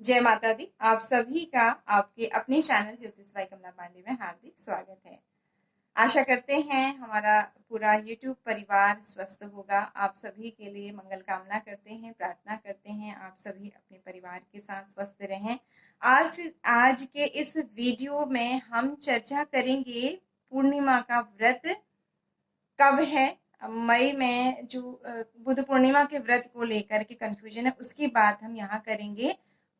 जय माता दी। आप सभी का आपके अपने चैनल ज्योतिषबाई कमला पांडे में हार्दिक स्वागत है। आशा करते हैं हमारा पूरा यूट्यूब परिवार स्वस्थ होगा। आप सभी के लिए मंगल कामना करते हैं, प्रार्थना करते हैं आप सभी अपने परिवार के साथ स्वस्थ रहें। आज के इस वीडियो में हम चर्चा करेंगे पूर्णिमा का व्रत कब है। मई में जो बुद्ध पूर्णिमा के व्रत को लेकर के कंफ्यूजन है उसकी बात हम यहाँ करेंगे।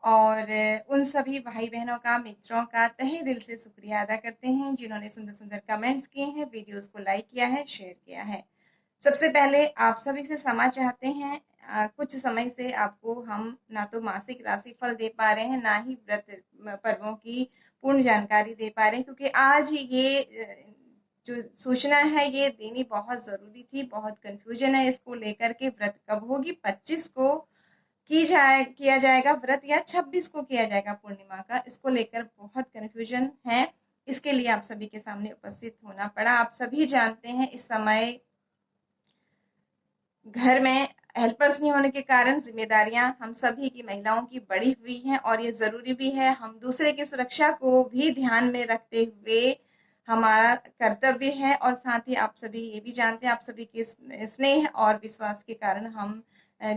और उन सभी भाई बहनों का, मित्रों का तहे दिल से शुक्रिया अदा करते हैं जिन्होंने सुंदर सुंदर कमेंट्स किए हैं, वीडियोस को लाइक किया है, शेयर किया है। सबसे पहले आप सभी से क्षमा चाहते हैं। कुछ समय से आपको हम ना तो मासिक राशिफल दे पा रहे हैं, ना ही व्रत पर्वों की पूर्ण जानकारी दे पा रहे हैं, क्योंकि आज ये जो सूचना है ये देनी बहुत जरूरी थी। बहुत कंफ्यूजन है इसको लेकर के। व्रत कब होगी? 25 को किया जाएगा व्रत या 26 को किया जाएगा पूर्णिमा का? इसको लेकर बहुत कंफ्यूजन है। इसके लिए आप सभी के सामने उपस्थित होना पड़ा। आप सभी जानते हैं इस समय घर में हेल्पर्स नहीं होने के कारण जिम्मेदारियां हम सभी की, महिलाओं की बढ़ी हुई हैं, और ये जरूरी भी है। हम दूसरे की सुरक्षा को भी ध्यान में रखते हुए हमारा कर्तव्य है। और साथ ही आप सभी ये भी जानते हैं, आप सभी के स्नेह और विश्वास के कारण हम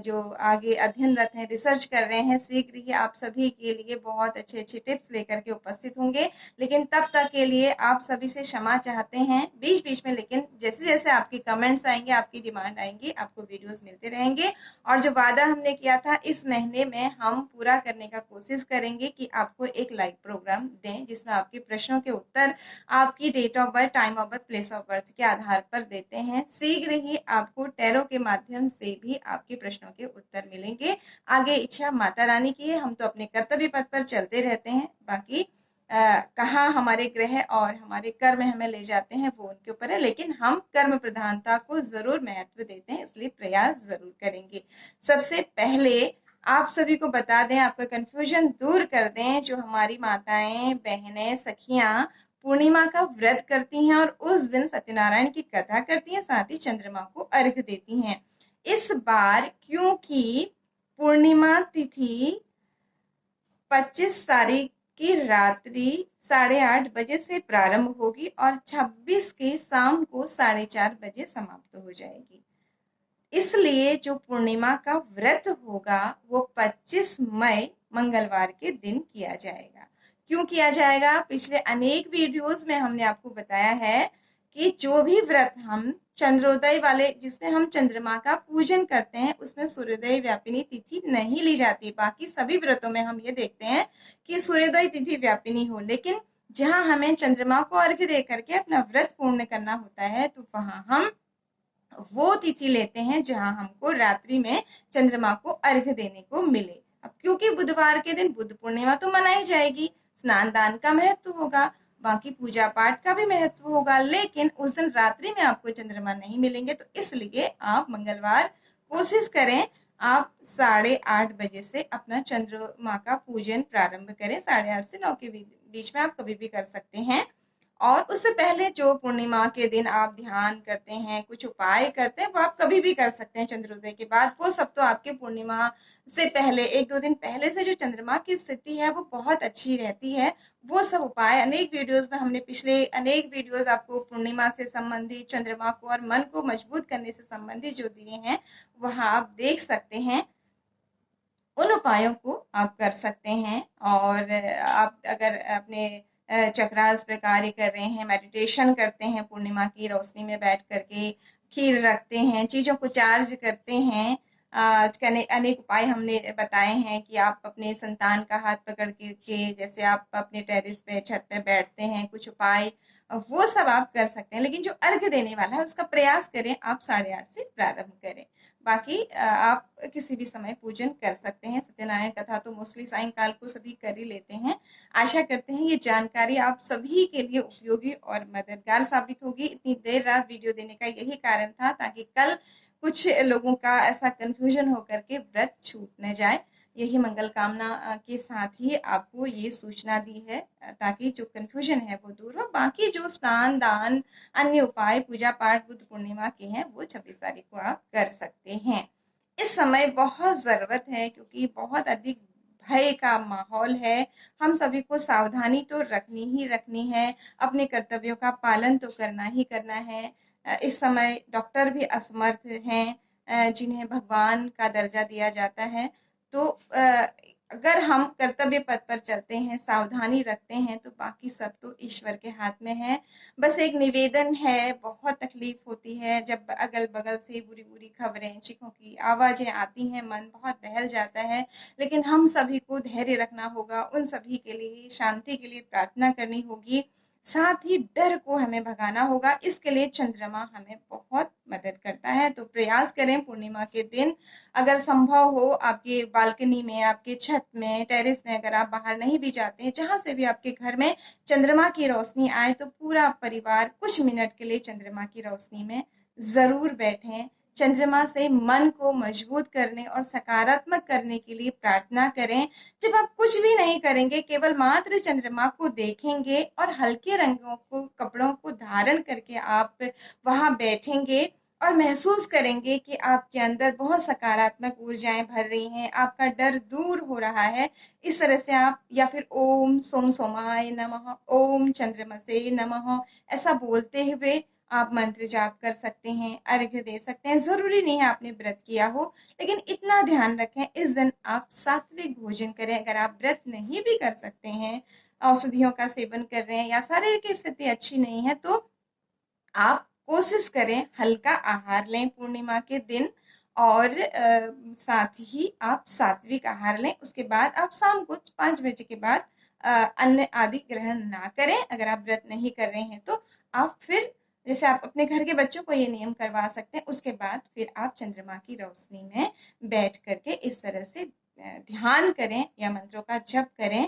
जो आगे अध्ययनरत हैं, रिसर्च कर रहे हैं, शीघ्र ही आप सभी के लिए बहुत अच्छे अच्छे टिप्स लेकर के उपस्थित होंगे। लेकिन तब तक के लिए आप सभी से क्षमा चाहते हैं बीच बीच में। लेकिन जैसे जैसे आपके कमेंट्स आएंगे, आपकी डिमांड आएंगी, आपको वीडियोस मिलते रहेंगे। और जो वादा हमने किया था इस महीने में हम पूरा करने का कोशिश करेंगे कि आपको एक लाइव प्रोग्राम दें जिसमें आपके प्रश्नों के उत्तर आपकी date of birth, time of birth, place of birth के आधार पर देते हैं। शीघ्र ही आपको टैरो के माध्यम से भी आपके प्रश्नों के उत्तर मिलेंगे। आगे इच्छा माता रानी की है। हम तो अपने कर्तव्य पथ पर चलते रहते हैं, बाकी कहाँ हमारे ग्रह और हमारे कर्म हमें ले जाते हैं वो उनके ऊपर है। लेकिन हम कर्म प्रधानता को जरूर महत्व देते हैं, इसलिए प्रयास जरूर करेंगे। सबसे पहले आप सभी को बता दें, आपका कंफ्यूजन दूर कर दें। जो हमारी माताएं, बहनें, सखियां पूर्णिमा का व्रत करती हैं और उस दिन सत्यनारायण की कथा करती हैं, साथ ही चंद्रमा को अर्घ देती हैं। इस बार क्योंकि पूर्णिमा तिथि 25 तारीख की रात्रि 8:30 बजे से प्रारंभ होगी और 26 की शाम को 4:30 बजे समाप्त हो जाएगी। इसलिए जो पूर्णिमा का व्रत होगा वो 25 मई मंगलवार के दिन किया जाएगा। क्यों किया जाएगा? पिछले अनेक वीडियोस में हमने आपको बताया है कि जो भी व्रत हम चंद्रोदय वाले, जिसमें हम चंद्रमा का पूजन करते हैं, उसमें सूर्योदय व्यापिनी तिथि नहीं ली जाती। बाकी सभी व्रतों में हम ये देखते हैं कि सूर्योदय तिथि व्यापिनी हो, लेकिन जहां हमें चंद्रमा को अर्घ्य दे करके अपना व्रत पूर्ण करना होता है तो वहां हम वो तिथि लेते हैं जहां हमको रात्रि में चंद्रमा को अर्घ्य देने को मिले। अब क्योंकि बुधवार के दिन बुद्ध पूर्णिमा तो मनाई जाएगी, स्नान दान का महत्व होगा, बाकी पूजा पाठ का भी महत्व होगा, लेकिन उस दिन रात्रि में आपको चंद्रमा नहीं मिलेंगे। तो इसलिए आप मंगलवार कोशिश करें, आप 8:30 बजे से अपना चंद्रमा का पूजन प्रारंभ करें। 8:30 से 9 के बीच में आप कभी भी कर सकते हैं। और उससे पहले जो पूर्णिमा के दिन आप ध्यान करते हैं, कुछ उपाय करते हैं, वो आप कभी भी कर सकते हैं चंद्रोदय के बाद। वो सब तो आपके पूर्णिमा से पहले 1-2 दिन पहले से जो चंद्रमा की स्थिति है वो बहुत अच्छी रहती है। वो सब उपाय अनेक वीडियोस में हमने, पिछले अनेक वीडियोस आपको पूर्णिमा से संबंधित, चंद्रमा को और मन को मजबूत करने से संबंधित जो दिए हैं वहां आप देख सकते हैं। उन उपायों को आप कर सकते हैं। और आप अगर अपने चक्रास पे कार्य कर रहे हैं, मेडिटेशन करते हैं, पूर्णिमा की रोशनी में बैठ करके खीर रखते हैं, चीजों को चार्ज करते हैं, अनेक उपाय हमने बताए हैं कि आप अपने संतान का हाथ पकड़ के जैसे आप अपने टेरिस पे, छत पे बैठते हैं, कुछ उपाय वो सब आप कर सकते हैं। लेकिन जो अर्घ देने वाला है उसका प्रयास करें आप 8:30 से प्रारंभ करें। बाकी आप किसी भी समय पूजन कर सकते हैं। सत्यनारायण कथा तो मोस्टली सायंकाल को सभी कर ही लेते हैं। आशा करते हैं ये जानकारी आप सभी के लिए उपयोगी और मददगार साबित होगी। इतनी देर रात वीडियो देने का यही कारण था, ताकि कल कुछ लोगों का ऐसा कंफ्यूजन होकर के व्रत छूट न जाए। यही मंगल कामना के साथ ही आपको ये सूचना दी है, ताकि जो कंफ्यूजन है वो दूर हो। बाकी जो स्नान दान, अन्य उपाय, पूजा पाठ बुद्ध पूर्णिमा के हैं वो 26 तारीख को आप कर सकते हैं। इस समय बहुत जरूरत है, क्योंकि बहुत अधिक भय का माहौल है। हम सभी को सावधानी तो रखनी है, अपने कर्तव्यों का पालन तो करना ही करना है। इस समय डॉक्टर भी असमर्थ हैं, जिन्हें भगवान का दर्जा दिया जाता है। तो अगर हम कर्तव्य पथ पर चलते हैं, सावधानी रखते हैं, तो बाकी सब तो ईश्वर के हाथ में है। बस एक निवेदन है, बहुत तकलीफ होती है जब अगल-बगल से बुरी-बुरी खबरें, चीखों की आवाज़ें आती हैं, मन बहुत दहल जाता है। लेकिन हम सभी को धैर्य रखना होगा, उन सभी के लिए शांति के लिए प्रार्थना करनी होगी, साथ ही डर को हमें भगाना होगा। इसके लिए चंद्रमा हमें बहुत मदद करता है। तो प्रयास करें पूर्णिमा के दिन, अगर संभव हो आपके बालकनी में, आपके छत में, टेरेस में, अगर आप बाहर नहीं भी जाते हैं, जहाँ से भी आपके घर में चंद्रमा की रोशनी आए, तो पूरा परिवार कुछ मिनट के लिए चंद्रमा की रोशनी में ज़रूर बैठें। चंद्रमा से मन को मजबूत करने और सकारात्मक करने के लिए प्रार्थना करें। जब आप कुछ भी नहीं करेंगे, केवल मात्र चंद्रमा को देखेंगे और हल्के रंगों को, कपड़ों को धारण करके आप वहाँ बैठेंगे और महसूस करेंगे कि आपके अंदर बहुत सकारात्मक ऊर्जाएँ भर रही हैं, आपका डर दूर हो रहा है। इस तरह से आप, या फिर ओम सोम सोमाय नमः, ओम चंद्रमसे नमः, ऐसा बोलते हुए आप मंत्र जाप कर सकते हैं, अर्घ्य दे सकते हैं। ज़रूरी नहीं है आपने व्रत किया हो, लेकिन इतना ध्यान रखें, इस दिन आप सात्विक भोजन करें। अगर आप व्रत नहीं भी कर सकते हैं, औषधियों का सेवन कर रहे हैं या शारीरिक स्थिति अच्छी नहीं है, तो आप कोशिश करें हल्का आहार लें पूर्णिमा के दिन, और साथ ही आप सात्विक आहार लें। उसके बाद आप शाम को 5 बजे के बाद अन्न आदि ग्रहण ना करें। अगर आप व्रत नहीं कर रहे हैं, तो आप फिर, जैसे आप अपने घर के बच्चों को ये नियम करवा सकते हैं, उसके बाद फिर आप चंद्रमा की रोशनी में बैठ करके इस तरह से ध्यान करें या मंत्रों का जप करें।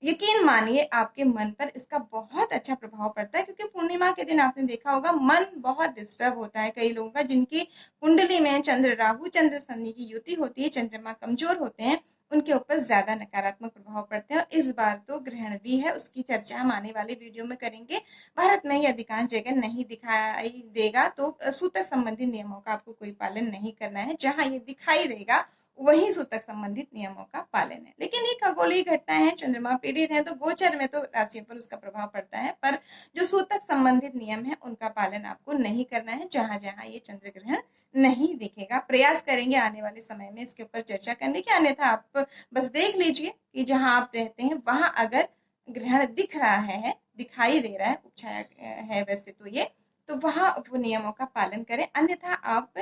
यकीन मानिए आपके मन पर इसका बहुत अच्छा प्रभाव पड़ता है, क्योंकि पूर्णिमा के दिन आपने देखा होगा मन बहुत डिस्टर्ब होता है कई लोगों का, जिनकी कुंडली में चंद्र राहु चंद्र शनि की युति होती है, चंद्रमा कमजोर होते हैं, उनके ऊपर ज्यादा नकारात्मक प्रभाव पड़ते हैं। और इस बार तो ग्रहण भी है, उसकी चर्चा हम आने वाले वीडियो में करेंगे। भारत में ही अधिकांश जगह नहीं दिखाई देगा, तो सूतक संबंधी नियमों का आपको कोई पालन नहीं करना है। जहां ये दिखाई देगा वही सूतक संबंधित नियमों का पालन है। लेकिन ये खगोलीय घटना है, चंद्रमा पीड़ित है, तो गोचर में तो राशियों पर उसका प्रभाव पड़ता है, पर जो सूतक संबंधित नियम है उनका पालन आपको नहीं करना है, जहां जहां ये चंद्र ग्रहण नहीं दिखेगा। प्रयास करेंगे आने वाले समय में इसके ऊपर चर्चा करने की, अन्यथा आप बस देख लीजिए कि जहां आप रहते हैं वहां अगर ग्रहण दिख रहा है, दिखाई दे रहा है, उपछाया है वैसे तो ये, तो वहाँ वो नियमों का पालन करें। अन्यथा आप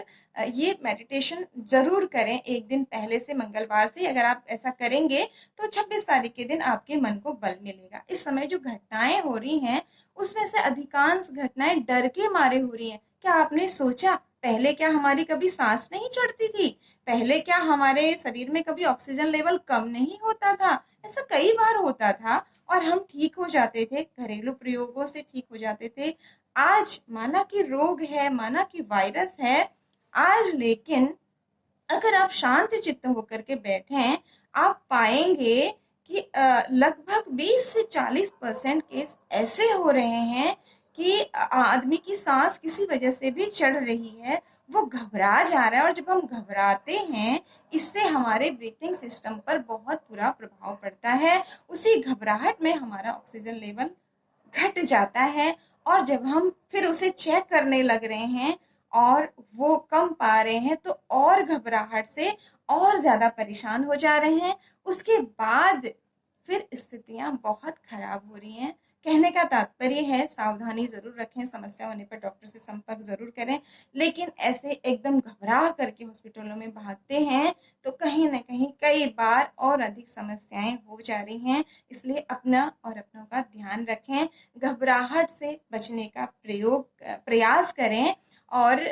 ये मेडिटेशन ज़रूर करें एक दिन पहले से, मंगलवार से। अगर आप ऐसा करेंगे तो 26 तारीख के दिन आपके मन को बल मिलेगा। इस समय जो घटनाएं हो रही हैं, उसमें से अधिकांश घटनाएं डर के मारे हो रही हैं। क्या आपने सोचा, पहले क्या हमारी कभी सांस नहीं चढ़ती थी? पहले क्या हमारे शरीर में कभी ऑक्सीजन लेवल कम नहीं होता था? ऐसा कई बार होता था और हम ठीक हो जाते थे, घरेलू प्रयोगों से ठीक हो जाते थे। आज माना कि रोग है, माना कि वायरस है, आज लेकिन अगर आप शांत चित्त होकर के बैठें, आप पाएंगे कि लगभग 20 से 40% केस ऐसे हो रहे हैं कि आदमी की सांस किसी वजह से भी चढ़ रही है, वो घबरा जा रहा है। और जब हम घबराते हैं, इससे हमारे ब्रीथिंग सिस्टम पर बहुत बुरा प्रभाव पड़ता है। उसी घबराहट में हमारा ऑक्सीजन लेवल घट जाता है, और जब हम फिर उसे चेक करने लग रहे हैं और वो कम पा रहे हैं, तो और घबराहट से और ज़्यादा परेशान हो जा रहे हैं। उसके बाद फिर स्थितियाँ बहुत खराब हो रही हैं। कहने का तात्पर्य है, सावधानी ज़रूर रखें, समस्या होने पर डॉक्टर से संपर्क ज़रूर करें। लेकिन ऐसे एकदम घबरा करके हॉस्पिटलों में भागते हैं, तो कहीं न कहीं कई बार और अधिक समस्याएँ हो जा रही हैं। इसलिए अपना और अपनों का ध्यान रखें, घबराहट से बचने का प्रयास करें, और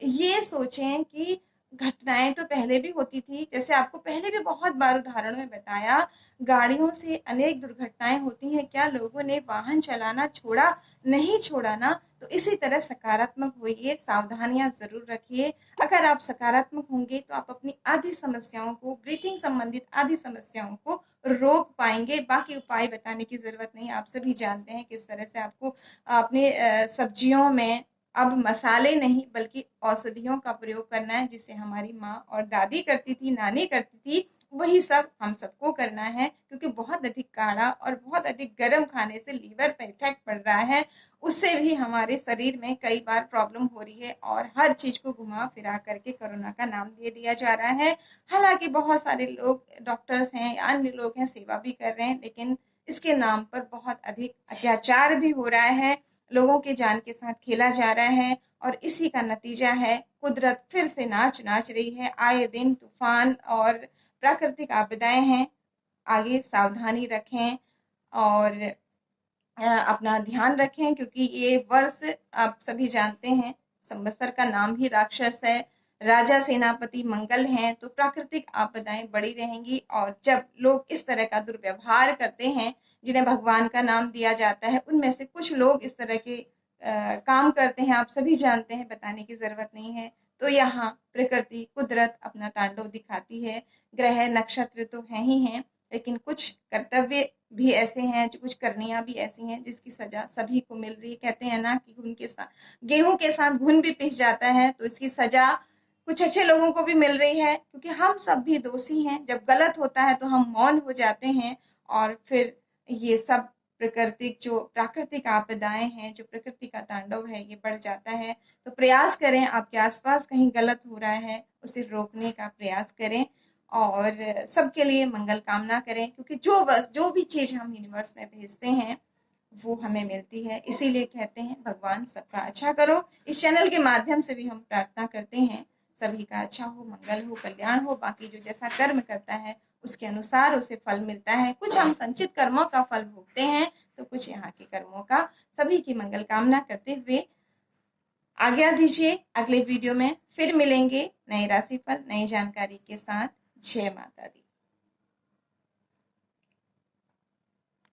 ये सोचें कि घटनाएँ तो पहले भी होती थी, जैसे आपको पहले भी बहुत बार उदाहरणों में बताया, गाड़ियों से अनेक दुर्घटनाएँ होती हैं, क्या लोगों ने वाहन चलाना छोड़ा? नहीं छोड़ा ना। तो इसी तरह सकारात्मक होइए, सावधानियाँ ज़रूर रखिए। अगर आप सकारात्मक होंगे, तो आप अपनी आधी समस्याओं को, ब्रीथिंग संबंधित आधी समस्याओं को रोक पाएँगे। बाकी उपाय बताने की ज़रूरत नहीं, आप सभी जानते हैं किस तरह से आपको अपने सब्जियों में अब मसाले नहीं बल्कि औषधियों का प्रयोग करना है, जिसे हमारी माँ और दादी करती थी, नानी करती थी। वही सब हम सबको करना है, क्योंकि बहुत अधिक काढ़ा और बहुत अधिक गर्म खाने से लीवर पे इफेक्ट पड़ रहा है। उससे भी हमारे शरीर में कई बार प्रॉब्लम हो रही है और हर चीज को घुमा फिरा करके कोरोना का नाम दे दिया जा रहा है। हालांकि बहुत सारे लोग डॉक्टर्स हैं या अन्य लोग हैं सेवा भी कर रहे हैं, लेकिन इसके नाम पर बहुत अधिक अत्याचार भी हो रहा है, लोगों के जान के साथ खेला जा रहा है। और इसी का नतीजा है कुदरत फिर से नाच नाच रही है। आए दिन तूफान और प्राकृतिक आपदाएं हैं। आगे सावधानी रखें और अपना ध्यान रखें, क्योंकि ये वर्ष आप सभी जानते हैं संवत्सर का नाम ही राक्षस है, राजा सेनापति मंगल हैं, तो प्राकृतिक आपदाएं बढ़ी रहेंगी। और जब लोग इस तरह का दुर्व्यवहार करते हैं, जिन्हें भगवान का नाम दिया जाता है, उनमें से कुछ लोग इस तरह के काम करते हैं, आप सभी जानते हैं, बताने की जरूरत नहीं है। तो यहाँ प्रकृति कुदरत अपना तांडव दिखाती है। ग्रह नक्षत्र तो हैं ही हैं, लेकिन कुछ कर्तव्य भी ऐसे हैं, जो कुछ करनियां भी ऐसी हैं जिसकी सजा सभी को मिल रही है। कहते हैं ना कि घुन के साथ गेहूं के साथ घुन भी पिस जाता है, तो इसकी सजा कुछ अच्छे लोगों को भी मिल रही है, क्योंकि हम सब भी दोषी हैं। जब गलत होता है तो हम मौन हो जाते हैं और फिर ये सब प्राकृतिक आपदाएं हैं, जो प्रकृति का तांडव है, ये बढ़ जाता है। तो प्रयास करें, आपके आसपास कहीं गलत हो रहा है उसे रोकने का प्रयास करें और सबके लिए मंगल कामना करें, क्योंकि जो भी चीज हम यूनिवर्स में भेजते हैं वो हमें मिलती है। इसीलिए कहते हैं भगवान सबका अच्छा करो। इस चैनल के माध्यम से भी हम प्रार्थना करते हैं सभी का अच्छा हो, मंगल हो, कल्याण हो। बाकी जो जैसा कर्म करता है उसके अनुसार उसे फल मिलता है। कुछ हम संचित कर्मों का फल भोगते हैं, तो कुछ यहाँ के कर्मों का। सभी की मंगल कामना करते हुए आज्ञा दीजिए, अगले वीडियो में फिर मिलेंगे नए राशिफल नई जानकारी के साथ। जय माता दी।